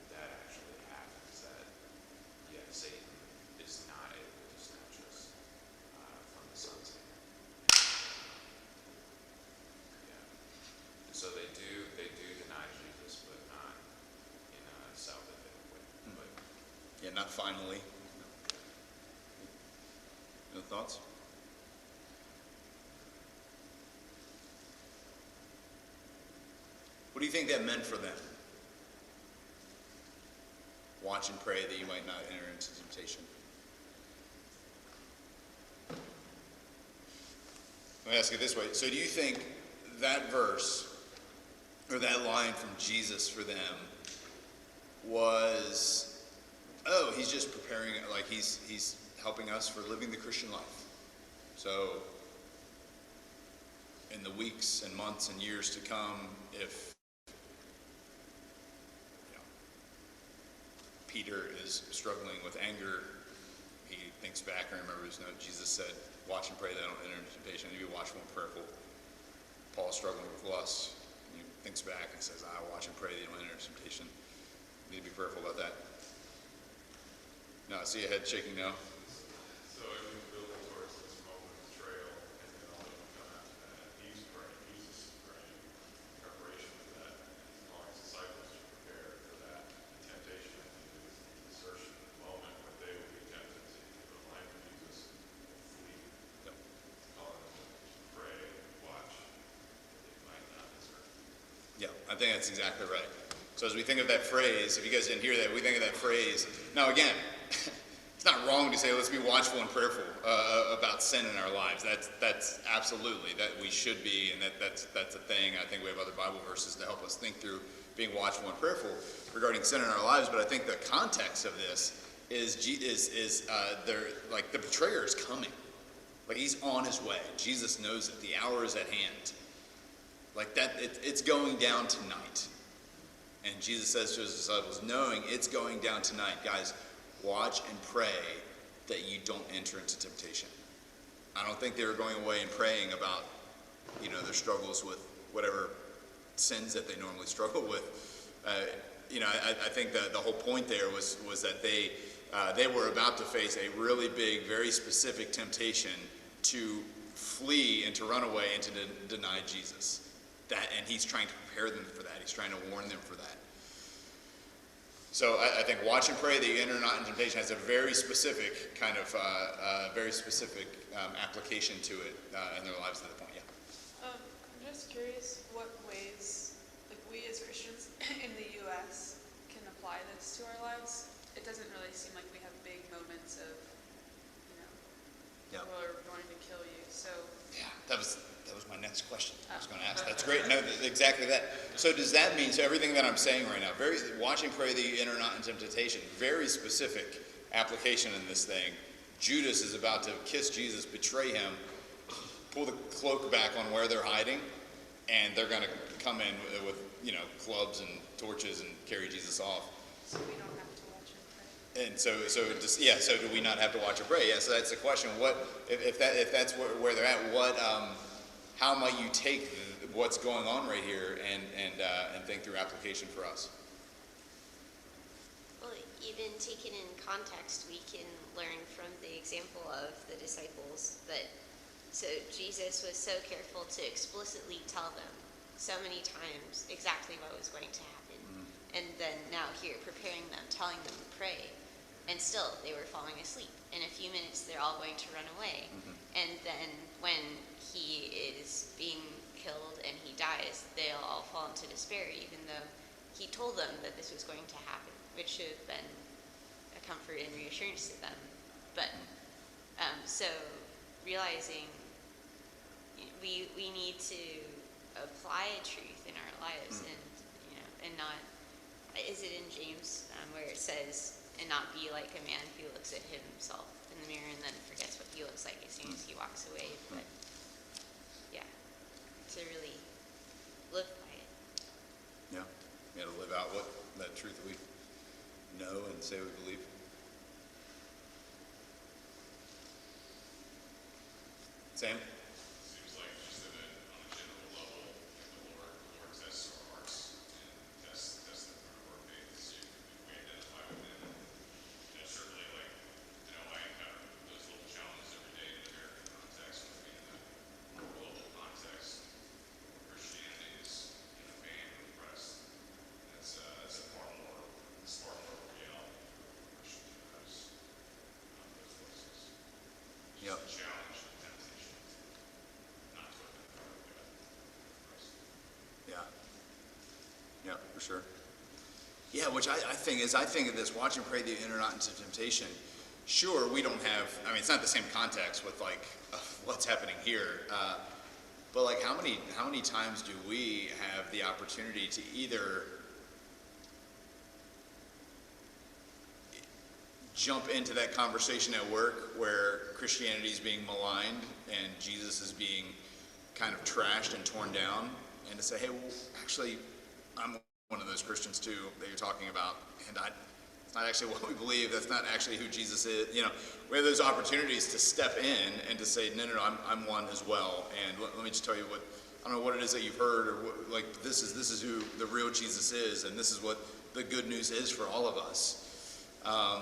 that actually happens, that Satan is not able to snatch us from the Son's hand. And so they do deny Jesus, but not in a self-evident way. But Yeah, not finally. No thoughts? What do you think that meant for them? Watch and pray that you might not enter into temptation. Let me ask it this way. So do you think that verse, or that line from Jesus for them, was, oh, he's just preparing, like he's helping us for living the Christian life. So in the weeks and months and years to come, if Peter is struggling with anger, he thinks back and remembers, Jesus said, watch and pray that I don't enter into temptation. You be watchful and prayerful. Paul's struggling with lust. He thinks back and says, I watch and pray that you don't enter into temptation. You need to be prayerful about that. No, I see a head shaking now. So as he's building towards this moment of betrayal, and then all of them come after that, he's praying, Jesus is praying in preparation for that, and he's calling his disciples to prepare for that. The temptation, I think, is the assertion of the moment when they will be tempted to give a life to Jesus and flee. Yep. He's calling them to pray, watch, that they might not desert. Yeah, I think that's exactly right. So as we think of that phrase, if you guys didn't hear that, we think of that phrase. Now again, it's not wrong to say let's be watchful and prayerful about sin in our lives. That's absolutely that we should be, and that's a thing. I think we have other Bible verses to help us think through being watchful and prayerful regarding sin in our lives. But I think the context of this is like the betrayer is coming, like he's on his way. Jesus knows that the hour is at hand. Like that, it's going down tonight. And Jesus says to his disciples, knowing it's going down tonight, guys, watch and pray that you don't enter into temptation. I don't think they were going away and praying about, their struggles with whatever sins that they normally struggle with. I think that the whole point there was that they were about to face a really big, very specific temptation to flee and to run away and to deny Jesus. And he's trying to prepare them for that. He's trying to warn them for that. So I think watch and pray that you enter not in temptation has a very specific kind of, application to it in their lives at that point. Yeah. I'm just curious what ways, like we as Christians in the U.S. can apply this to our lives. It doesn't really seem like we have big moments of, Yeah. people are wanting to kill you. So Yeah, that was my next question. I was going to ask. That's great. No, exactly that. So does that mean, so everything that I'm saying right now, watch and pray that you enter not into temptation, very specific application in this thing. Judas is about to kiss Jesus, betray him, pull the cloak back on where they're hiding, and they're going to come in with clubs and torches and carry Jesus off. So we don't have to watch and pray. And so just, yeah, so do we not have to watch or pray? Yeah, so that's the question. What, if that's where they're at, how might you take what's going on right here and think through application for us? Well, even taken in context, we can learn from the example of the disciples that, so Jesus was so careful to explicitly tell them so many times exactly what was going to happen. And then now here, preparing them, telling them to pray. And still, they were falling asleep. In a few minutes, they're all going to run away. And then when he is being killed and he dies, they'll all fall into despair, even though he told them that this was going to happen, which should have been a comfort and reassurance to them. But so realizing we need to apply a truth in our lives, and not, is it in James where it says, and not be like a man who looks at himself in the mirror and then forgets what he looks like as soon as he walks away. But yeah, to really live by it. Yeah, to live out that truth that we know and say we believe. Sam? Seems like just on a general level, the Lord tests our hearts and tests the fruit of our faith to see if we identify with Him. Certainly, I encounter those little challenges every day in the American context, but in the global context, Christianity is banned and repressed. That's a far more reality for Christians in those places. Yep. It's a challenge and temptation not to identify with God in Christ. Yeah, for sure. Yeah, which I think of this, watch and pray that you enter not into temptation. Sure, we don't have, it's not the same context with what's happening here, but how many times do we have the opportunity to either jump into that conversation at work where Christianity is being maligned and Jesus is being kind of trashed and torn down, and to say, hey, well, actually, I'm one of those Christians too that you're talking about, and it's not actually what we believe. That's not actually who Jesus is. We have those opportunities to step in and to say, no, I'm one as well. And let me just tell you I don't know what it is that you've heard, or this is who the real Jesus is, and this is what the good news is for all of us. I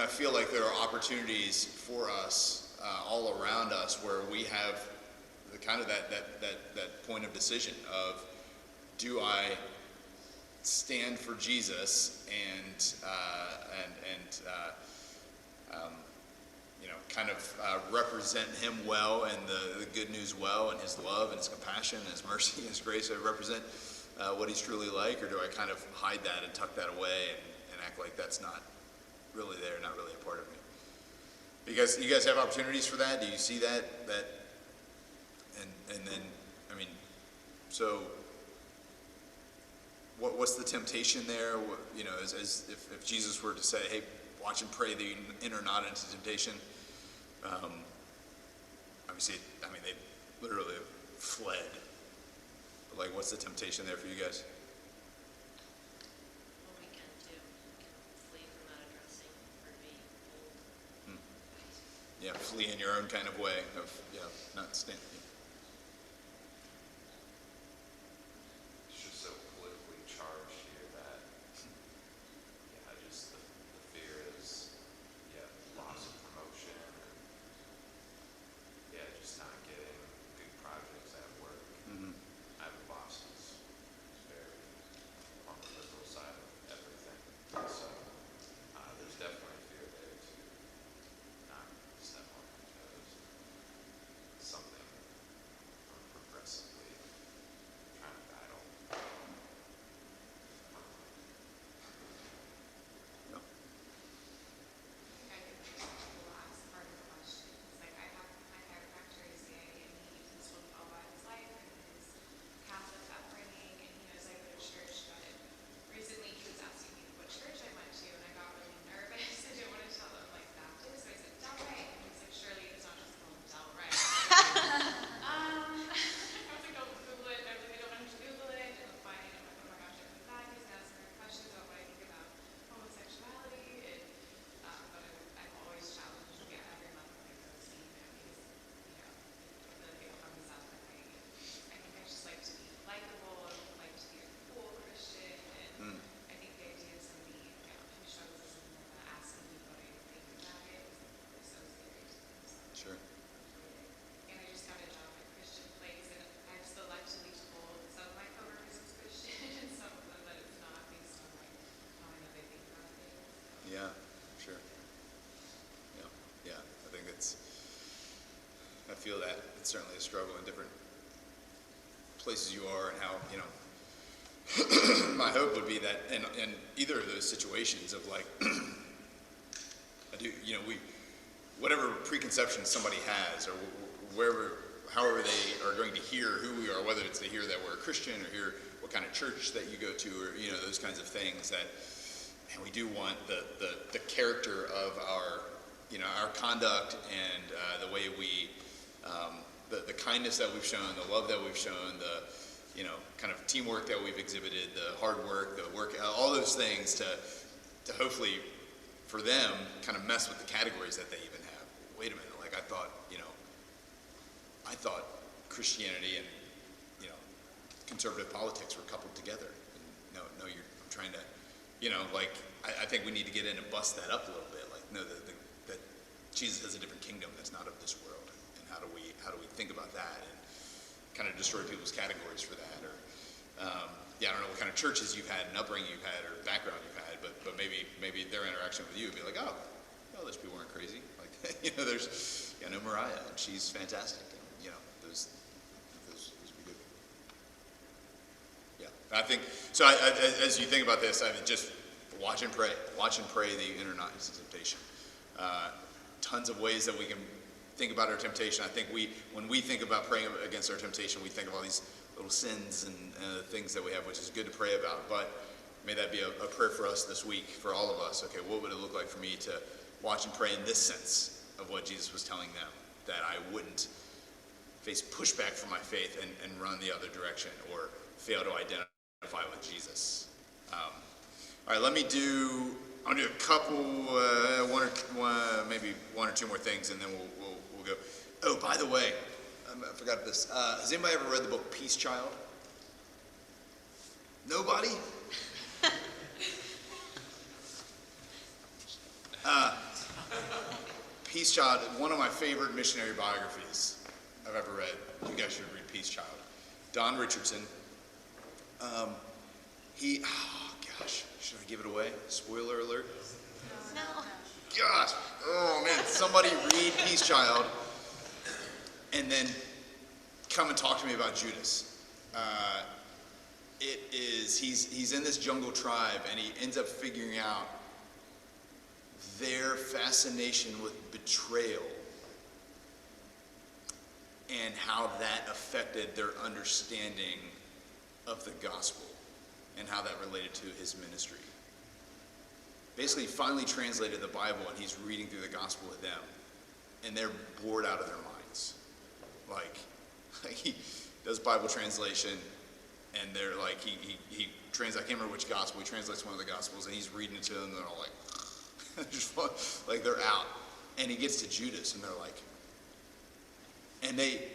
feel like there are opportunities for us all around us where we have the kind of that point of decision of, do I stand for Jesus and represent him well, and the good news well, and his love and his compassion and his mercy and his grace? I represent what he's truly like, or do I kind of hide that and tuck that away and act like that's not really there, not really a part of me? Because you guys have opportunities for that. Do you see that and then so what's the temptation there? As if Jesus were to say, hey, watch and pray that you enter not into temptation. Obviously, they literally fled. But what's the temptation there for you guys? What we can do, we can flee from that addressing or be bold. Yeah, flee in your own kind of way of not standing. It's just so politically charged here that, just the fear is, loss of promotion, and, just not getting good projects at work. I have a boss who's very on the liberal side of everything, so there's definitely a fear there to not step on their toes. Something feel that. It's certainly a struggle in different places you are, and how, my hope would be that in either of those situations of like, whatever preconception somebody has, or however they are going to hear who we are, whether it's to hear that we're a Christian or hear what kind of church that you go to, or those kinds of things, that, and we do want the character of our conduct, and the way we the kindness that we've shown, the love that we've shown, the kind of teamwork that we've exhibited, the hard work, the work, all those things to hopefully for them kind of mess with the categories that they even have. Wait a minute, like I thought Christianity and conservative politics were coupled together. And no, I'm trying to, I think we need to get in and bust that up a little bit. Like, no, that Jesus has a different kingdom that's not of this world. And how do we think about that, and kind of destroy people's categories for that? Or, I don't know what kind of churches you've had, and upbringing you've had, or background you've had, but maybe their interaction with you would be like, oh, those people weren't crazy. Like, there's, Mariah, and she's fantastic. And, those would be good. Yeah, I think, so as you think about this, I mean, just watch and pray that you enter not into temptation. Tons of ways that we can think about our temptation. I think when we think about praying against our temptation, we think of all these little sins and things that we have, which is good to pray about. But may that be a prayer for us this week, for all of us. Okay, what would it look like for me to watch and pray in this sense of what Jesus was telling them, that I wouldn't face pushback from my faith and run the other direction, or fail to identify with Jesus. All right, I'm gonna do a couple, maybe one or two more things, and then we'll go. Oh, by the way, I forgot this. Has anybody ever read the book Peace Child? Nobody? Peace Child, one of my favorite missionary biographies I've ever read. You guys should read Peace Child. Don Richardson. Should I give it away? Spoiler alert. No. Gosh, oh man, somebody read Peace Child and then come and talk to me about Judas. He's in this jungle tribe, and he ends up figuring out their fascination with betrayal and how that affected their understanding of the gospel and how that related to his ministry. Basically, he finally translated the Bible, and he's reading through the gospel with them, and they're bored out of their minds. Like he does Bible translation, and they're like, he translates, I can't remember which gospel, he translates one of the gospels, and he's reading it to them, and they're all like, like they're out. And he gets to Judas, and they're like,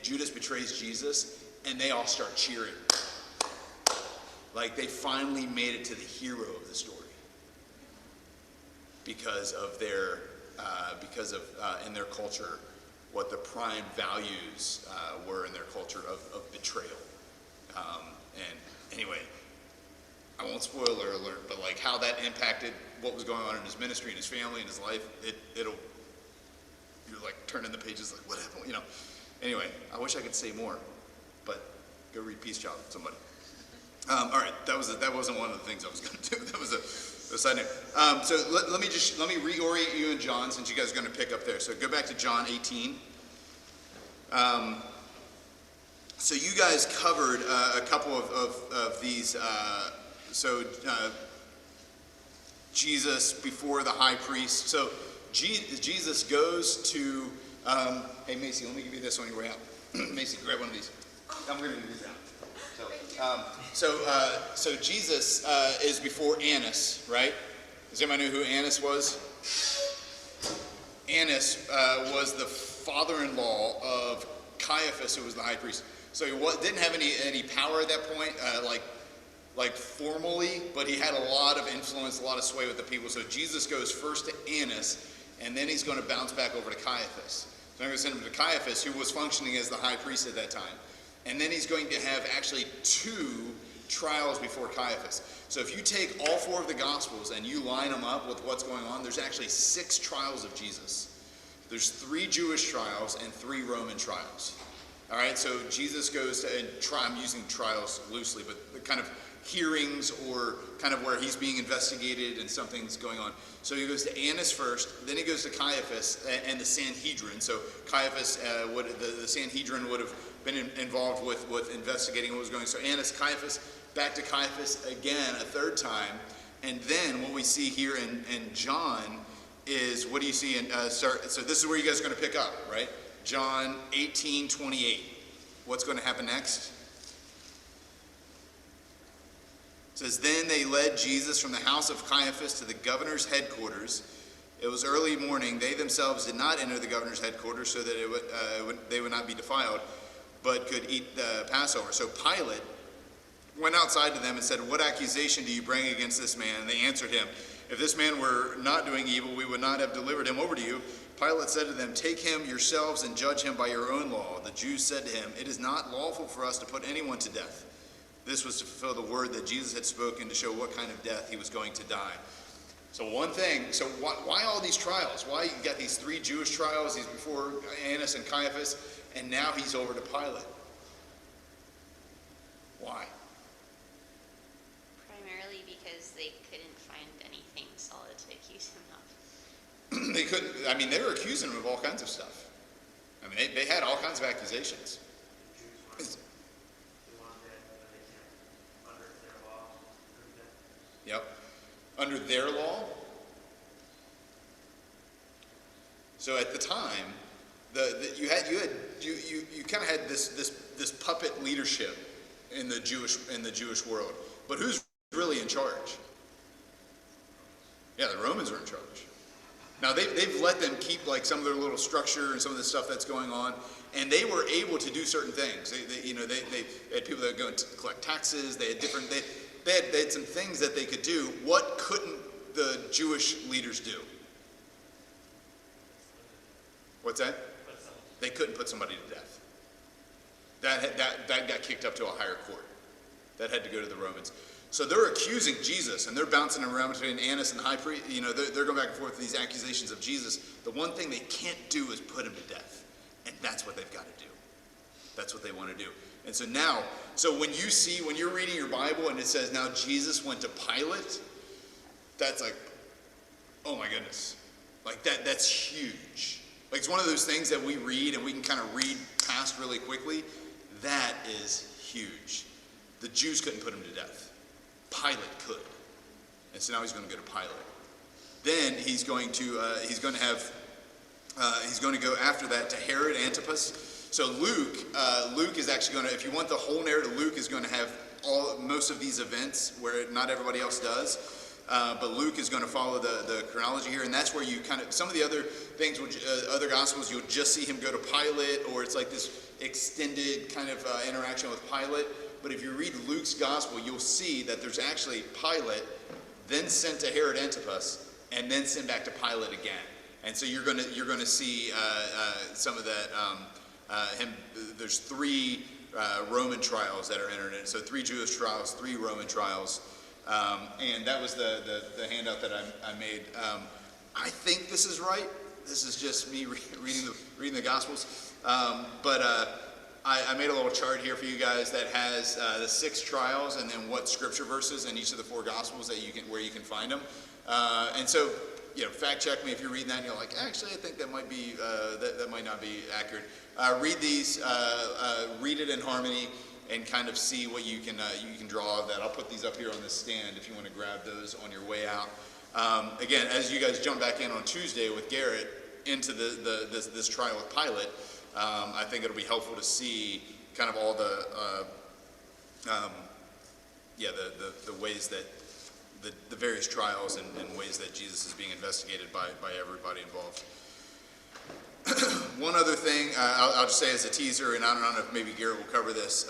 Judas betrays Jesus, and they all start cheering. Like they finally made it to the hero of the story. Because of in their culture, what the prime values were in their culture of betrayal. And anyway, I won't spoiler alert, but like how that impacted what was going on in his ministry and his family and his life, you're like turning the pages like, what happened? Anyway, I wish I could say more, but go read Peace Child, somebody. All right, that wasn't one of the things I was going to do. That was a side note. So let me reorient you in John, since you guys are going to pick up there. So go back to John 18. So you guys covered a couple of these. Jesus before the high priest. So Jesus goes to. Hey Macy, let me give you this on your way out. Macy, grab one of these. I'm going to do these out. So Jesus is before Annas, right? Does anybody know who Annas was? Annas was the father-in-law of Caiaphas, who was the high priest. So he didn't have any power at that point, like formally, but he had a lot of influence, a lot of sway with the people. So Jesus goes first to Annas, and then he's going to bounce back over to Caiaphus. So I'm going to send him to Caiaphus, who was functioning as the high priest at that time. And then he's going to have actually 2 trials before Caiaphus. So if you take all 4 of the Gospels and you line them up with what's going on, there's actually 6 trials of Jesus. there's 3 Jewish trials and 3 Roman trials. All right, so Jesus goes to, and I'm using trials loosely, but the kind of hearings or kind of where he's being investigated and something's going on. So he goes to Annas first, then he goes to Caiaphas and the Sanhedrin. So Caiaphas, the Sanhedrin would have been involved with investigating what was going on. So Annas, Caiaphas, back to Caiaphas again a 3rd time. And then what we see here in John is, what do you see in, so this is where you guys are going to pick up, right? John 18:28. What's going to happen next? It says, then they led Jesus from the house of Caiaphas to the governor's headquarters. It was early morning. They themselves did not enter the governor's headquarters so that they would not be defiled, but could eat the Passover. So Pilate went outside to them and said, what accusation do you bring against this man? And they answered him, if this man were not doing evil, we would not have delivered him over to you. Pilate said to them, take him yourselves and judge him by your own law. The Jews said to him, it is not lawful for us to put anyone to death. This was to fulfill the word that Jesus had spoken to show what kind of death he was going to die. So one thing, so why all these trials? Why you got these 3 Jewish trials? He's before Annas and Caiaphas, and now he's over to Pilate. Why? Primarily because they couldn't find anything solid to accuse him of. They couldn't, I mean, they were accusing him of all kinds of stuff. I mean, they had all kinds of accusations. Yep. Under their law. So at the time, you kind of had this puppet leadership in the Jewish world. But who's really in charge? Yeah, the Romans are in charge. Now they've let them keep like some of their little structure and some of the stuff that's going on, and they were able to do certain things. They had people that would go and collect taxes. They had different. They had some things that they could do. What couldn't the Jewish leaders do? What's that? They couldn't put somebody to death. That got kicked up to a higher court. That had to go to the Romans. So they're accusing Jesus, and they're bouncing around between Annas and the high priest. They're going back and forth with these accusations of Jesus. The one thing they can't do is put him to death. And that's what they've got to do. That's what they want to do. And so now, when you're reading your Bible and it says, now Jesus went to Pilate, that's like, oh my goodness. Like that's huge. Like it's one of those things that we read and we can kind of read past really quickly. That is huge. The Jews couldn't put him to death. Pilate could. And so now he's going to go to Pilate. Then he's going to go after that to Herod Antipas. So Luke is actually going to, if you want the whole narrative, Luke is going to have most of these events where not everybody else does. But Luke is going to follow the chronology here, and that's where you kind of, some of the other things, other Gospels, you'll just see him go to Pilate, or it's like this extended kind of interaction with Pilate. But if you read Luke's Gospel, you'll see that there's actually Pilate, then sent to Herod Antipas, and then sent back to Pilate again. And so you're going to see some of that. There's 3 Roman trials that are entered in. So 3 Jewish trials, 3 Roman trials. And that was the handout that I made. I think this is right. This is just me reading the Gospels. But I made a little chart here for you guys that has the 6 trials and then what scripture verses in each of the 4 Gospels where you can find them. And so, fact check me if you're reading that and you're like, actually, I think that might be that might not be accurate. Read these, read it in harmony, and kind of see what you can draw of that. I'll put these up here on this stand if you want to grab those on your way out. Again, as you guys jump back in on Tuesday with Garrett into this trial with Pilate, I think it'll be helpful to see kind of all the ways that the various trials and ways that Jesus is being investigated by everybody involved. One other thing I'll just say as a teaser, and I don't know if maybe Garrett will cover this,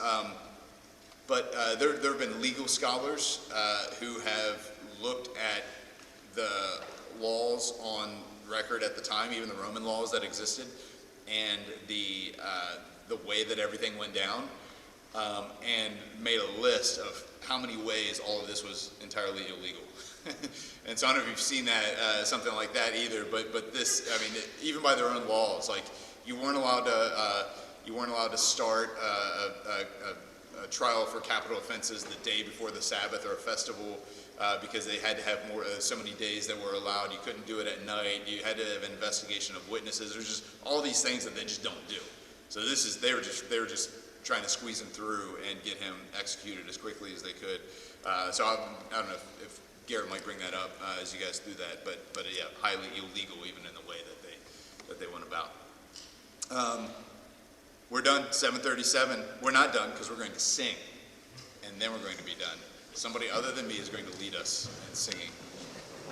but there have been legal scholars who have looked at the laws on record at the time, even the Roman laws that existed, and the way that everything went down, and made a list of how many ways all of this was entirely illegal. And so I don't know if you've seen that, something like that either, but this, I mean, even by their own laws, like you weren't allowed to start a trial for capital offenses the day before the Sabbath or a festival, because they had to have so many days that were allowed. You couldn't do it at night. You had to have an investigation of witnesses. There's just all these things that they just don't do. So they were just trying to squeeze him through and get him executed as quickly as they could. So I don't know if Garrett might bring that up as you guys do that, but yeah, highly illegal even in the way that they went about. We're done. 7:37. We're not done because we're going to sing, and then we're going to be done. Somebody other than me is going to lead us in singing.